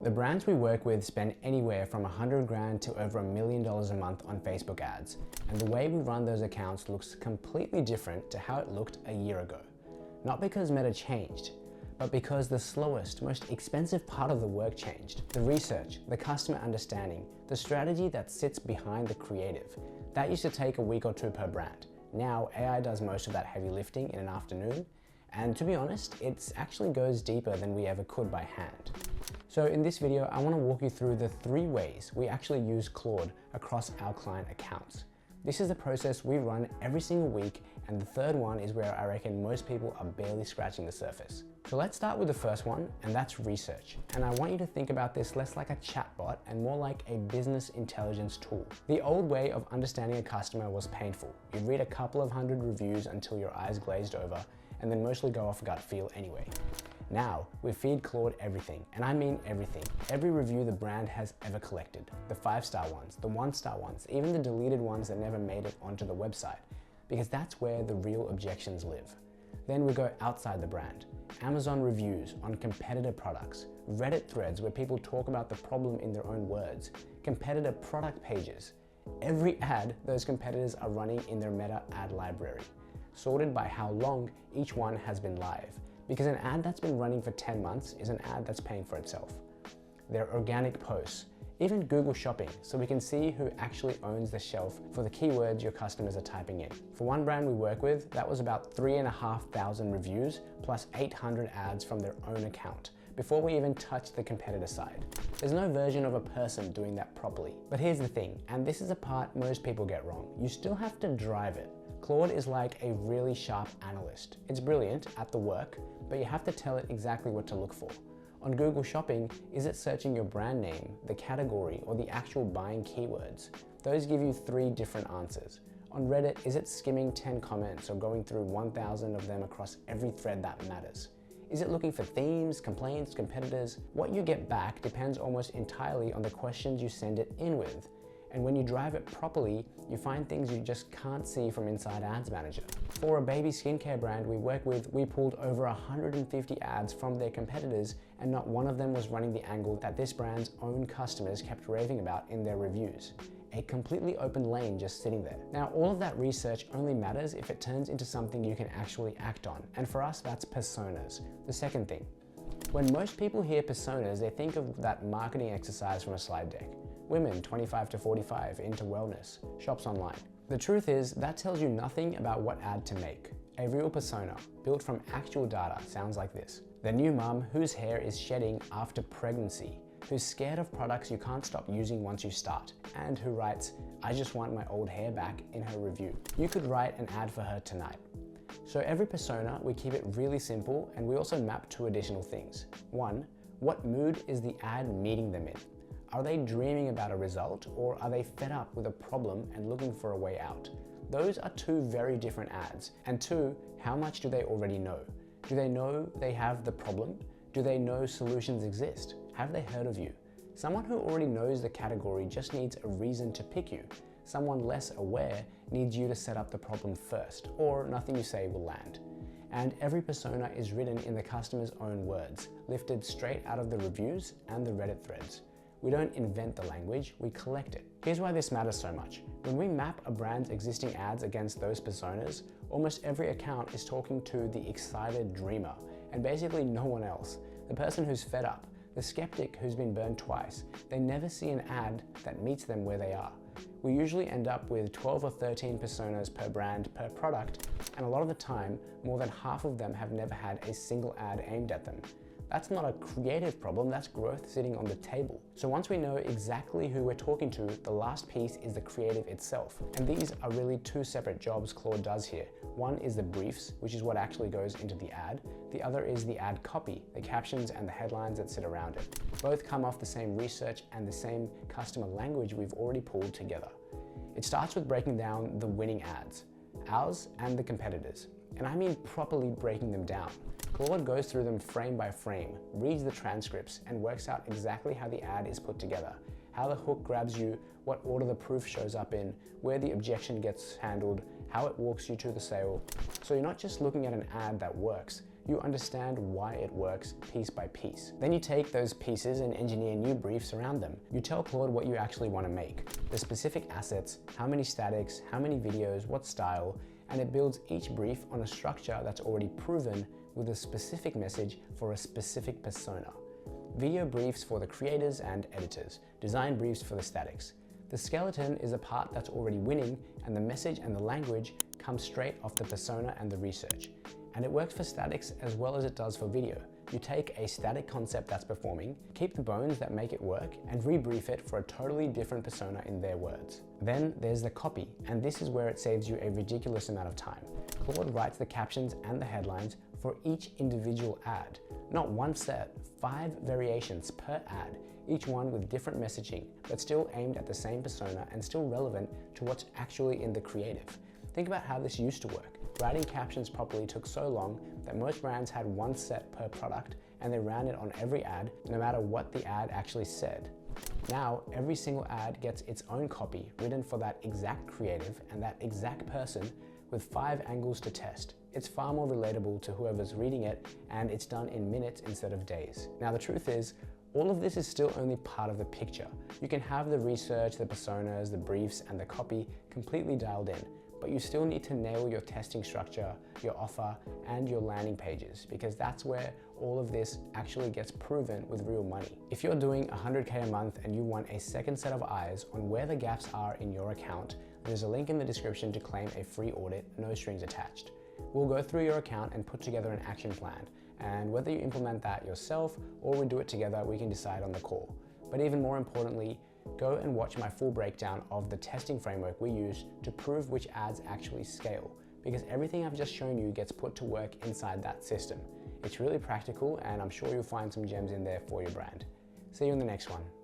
The brands we work with spend anywhere from 100 grand to over $1 million a month on Facebook ads, and the way we run those accounts looks completely different to how it looked a year ago. Not because Meta changed, but because the slowest, most expensive part of the work changed. The research, the customer understanding, the strategy that sits behind the creative. That used to take a week or two per brand. Now AI does most of that heavy lifting in an afternoon, and to be honest, it actually goes deeper than we ever could by hand. So in this video, I want to walk you through the 3 ways we actually use Claude across our client accounts. This is the process we run every single week, and the third one is where I reckon most people are barely scratching the surface. So let's start with the first one, and that's research. And I want you to think about this less like a chatbot and more like a business intelligence tool. The old way of understanding a customer was painful. You'd read a couple of hundred reviews until your eyes glazed over, and then mostly go off gut feel anyway. Now, we feed Claude everything, and I mean everything. Every review the brand has ever collected. The 5-star ones, the 1-star ones, even the deleted ones that never made it onto the website, because that's where the real objections live. Then we go outside the brand. Amazon reviews on competitor products, Reddit threads where people talk about the problem in their own words, competitor product pages, every ad those competitors are running in their Meta ad library, sorted by how long each one has been live. Because an ad that's been running for 10 months is an ad that's paying for itself. Their organic posts, even Google Shopping, so we can see who actually owns the shelf for the keywords your customers are typing in. For one brand we work with, that was about 3,500 reviews plus 800 ads from their own account, before we even touched the competitor side. There's no version of a person doing that properly. But here's the thing, and this is the part most people get wrong. You still have to drive it. Claude is like a really sharp analyst. It's brilliant at the work, but you have to tell it exactly what to look for. On Google Shopping, is it searching your brand name, the category, or the actual buying keywords? Those give you 3 different answers. On Reddit, is it skimming 10 comments or going through 1,000 of them across every thread that matters? Is it looking for themes, complaints, competitors? What you get back depends almost entirely on the questions you send it in with. And when you drive it properly, you find things you just can't see from inside Ads Manager. For a baby skincare brand we work with, we pulled over 150 ads from their competitors, and not one of them was running the angle that this brand's own customers kept raving about in their reviews. A completely open lane just sitting there. Now, all of that research only matters if it turns into something you can actually act on. And for us, that's personas. The second thing. When most people hear personas, they think of that marketing exercise from a slide deck. Women 25 to 45 into wellness, shops online. The truth is, that tells you nothing about what ad to make. A real persona, built from actual data, sounds like this. The new mum whose hair is shedding after pregnancy, who's scared of products you can't stop using once you start, and who writes, "I just want my old hair back" in her review. You could write an ad for her tonight. So every persona, we keep it really simple, and we also map 2 additional things. 1, what mood is the ad meeting them in? Are they dreaming about a result, or are they fed up with a problem and looking for a way out? Those are 2 very different ads. And 2, how much do they already know? Do they know they have the problem? Do they know solutions exist? Have they heard of you? Someone who already knows the category just needs a reason to pick you. Someone less aware needs you to set up the problem first, or nothing you say will land. And every persona is written in the customer's own words, lifted straight out of the reviews and the Reddit threads. We don't invent the language, we collect it. Here's why this matters so much. When we map a brand's existing ads against those personas, almost every account is talking to the excited dreamer, and basically no one else. The person who's fed up, the skeptic who's been burned twice. They never see an ad that meets them where they are. We usually end up with 12 or 13 personas per brand per product, and a lot of the time, more than half of them have never had a single ad aimed at them. That's not a creative problem, that's growth sitting on the table. So once we know exactly who we're talking to, the last piece is the creative itself. And these are really 2 separate jobs Claude does here. One is the briefs, which is what actually goes into the ad. The other is the ad copy, the captions and the headlines that sit around it. Both come off the same research and the same customer language we've already pulled together. It starts with breaking down the winning ads, ours and the competitors. And I mean properly breaking them down. Claude goes through them frame by frame, reads the transcripts, and works out exactly how the ad is put together, how the hook grabs you, what order the proof shows up in, where the objection gets handled, how it walks you to the sale. So you're not just looking at an ad that works, you understand why it works piece by piece. Then you take those pieces and engineer new briefs around them. You tell Claude what you actually want to make, the specific assets, how many statics, how many videos, what style, and it builds each brief on a structure that's already proven with a specific message for a specific persona. Video briefs for the creators and editors, design briefs for the statics. The skeleton is a part that's already winning, and the message and the language come straight off the persona and the research. And it works for statics as well as it does for video. You take a static concept that's performing, keep the bones that make it work, and rebrief it for a totally different persona in their words. Then there's the copy, and this is where it saves you a ridiculous amount of time. Claude writes the captions and the headlines for each individual ad. Not one set, 5 variations per ad, each one with different messaging, but still aimed at the same persona and still relevant to what's actually in the creative. Think about how this used to work. Writing captions properly took so long that most brands had one set per product and they ran it on every ad, no matter what the ad actually said. Now, every single ad gets its own copy written for that exact creative and that exact person with 5 angles to test. It's far more relatable to whoever's reading it, and it's done in minutes instead of days. Now, the truth is, all of this is still only part of the picture. You can have the research, the personas, the briefs, and the copy completely dialed in, but you still need to nail your testing structure, your offer, and your landing pages, because that's where all of this actually gets proven with real money. If you're doing 100K a month and you want a second set of eyes on where the gaps are in your account, there's a link in the description to claim a free audit, no strings attached. We'll go through your account and put together an action plan, and whether you implement that yourself or we do it together, we can decide on the call. But even more importantly, go and watch my full breakdown of the testing framework we use to prove which ads actually scale, because everything I've just shown you gets put to work inside that system. It's really practical, and I'm sure you'll find some gems in there for your brand. See you in the next one.